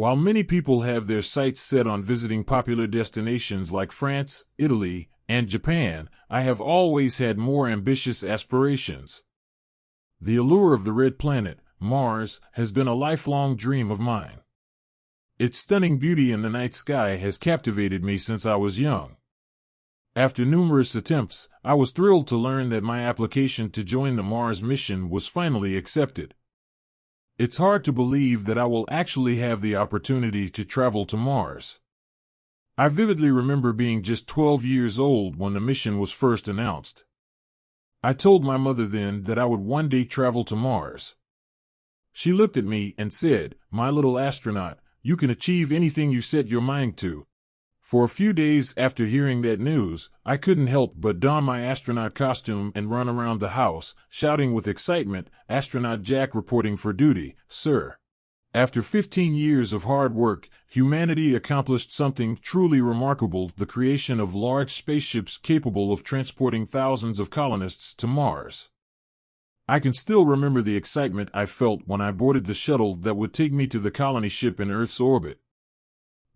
While many people have their sights set on visiting popular destinations like France, Italy, and Japan, I have always had more ambitious aspirations. The allure of the red planet, Mars, has been a lifelong dream of mine. Its stunning beauty in the night sky has captivated me since I was young. After numerous attempts, I was thrilled to learn that my application to join the Mars mission was finally accepted. It's hard to believe that I will actually have the opportunity to travel to Mars. I vividly remember being just 12 years old when the mission was first announced. I told my mother then that I would one day travel to Mars. She looked at me and said, "My little astronaut, you can achieve anything you set your mind to." For a few days after hearing that news, I couldn't help but don my astronaut costume and run around the house, shouting with excitement, "Astronaut Jack reporting for duty, sir." After 15 years of hard work, humanity accomplished something truly remarkable: the creation of large spaceships capable of transporting thousands of colonists to Mars. I can still remember the excitement I felt when I boarded the shuttle that would take me to the colony ship in Earth's orbit.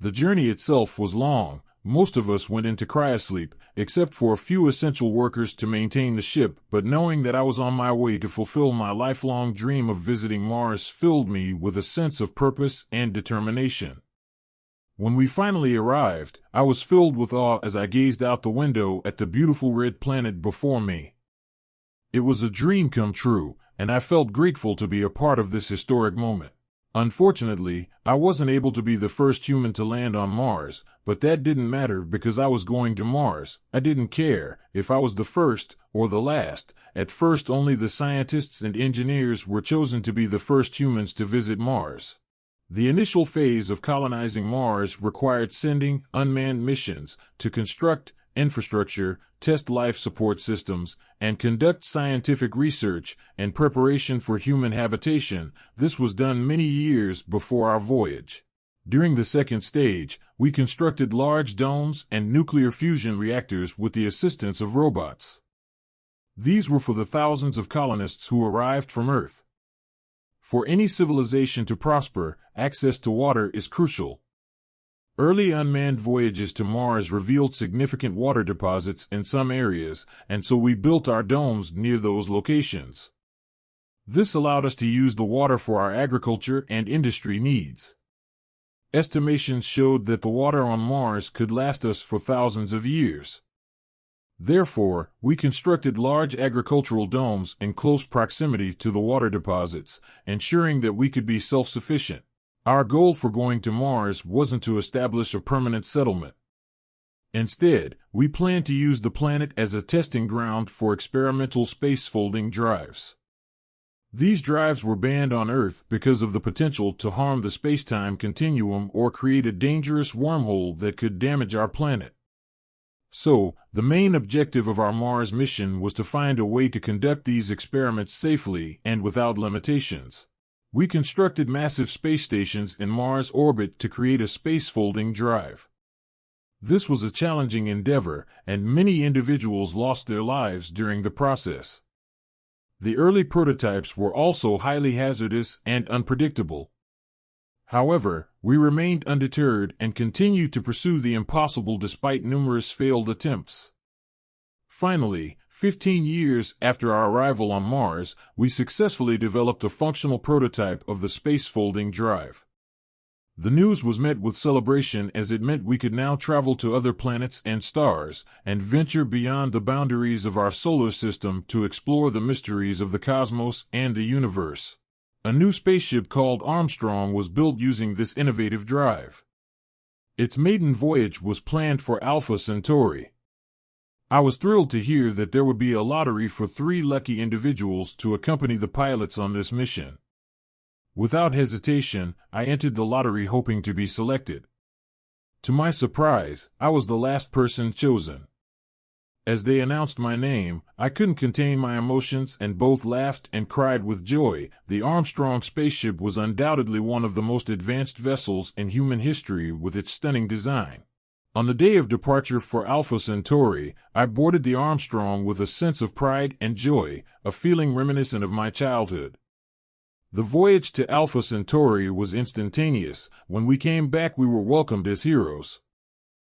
The journey itself was long. Most of us went into cryosleep, except for a few essential workers to maintain the ship, but knowing that I was on my way to fulfill my lifelong dream of visiting Mars filled me with a sense of purpose and determination. When we finally arrived, I was filled with awe as I gazed out the window at the beautiful red planet before me. It was a dream come true, and I felt grateful to be a part of this historic moment. Unfortunately, I wasn't able to be the first human to land on Mars, but that didn't matter because I was going to Mars. I didn't care if I was the first or the last. At first, only the scientists and engineers were chosen to be the first humans to visit Mars. The initial phase of colonizing Mars required sending unmanned missions to construct infrastructure, test life support systems, and conduct scientific research and preparation for human habitation. This was done many years before our voyage. During the second stage, we constructed large domes and nuclear fusion reactors with the assistance of robots. These were for the thousands of colonists who arrived from Earth. For any civilization to prosper, access to water is crucial. Early unmanned voyages to Mars revealed significant water deposits in some areas, and so we built our domes near those locations. This allowed us to use the water for our agriculture and industry needs. Estimations showed that the water on Mars could last us for thousands of years. Therefore, we constructed large agricultural domes in close proximity to the water deposits, ensuring that we could be self-sufficient. Our goal for going to Mars wasn't to establish a permanent settlement. Instead, we planned to use the planet as a testing ground for experimental space-folding drives. These drives were banned on Earth because of the potential to harm the space-time continuum or create a dangerous wormhole that could damage our planet. So, the main objective of our Mars mission was to find a way to conduct these experiments safely and without limitations. We constructed massive space stations in Mars orbit to create a space-folding drive. This was a challenging endeavor, and many individuals lost their lives during the process. The early prototypes were also highly hazardous and unpredictable. However, we remained undeterred and continued to pursue the impossible despite numerous failed attempts. Finally, 15 years after our arrival on Mars, we successfully developed a functional prototype of the space-folding drive. The news was met with celebration as it meant we could now travel to other planets and stars, and venture beyond the boundaries of our solar system to explore the mysteries of the cosmos and the universe. A new spaceship called Armstrong was built using this innovative drive. Its maiden voyage was planned for Alpha Centauri. I was thrilled to hear that there would be a lottery for 3 lucky individuals to accompany the pilots on this mission. Without hesitation, I entered the lottery hoping to be selected. To my surprise, I was the last person chosen. As they announced my name, I couldn't contain my emotions and both laughed and cried with joy. The Armstrong spaceship was undoubtedly one of the most advanced vessels in human history with its stunning design. On the day of departure for Alpha Centauri, I boarded the Armstrong with a sense of pride and joy, a feeling reminiscent of my childhood. The voyage to Alpha Centauri was instantaneous. When we came back, we were welcomed as heroes.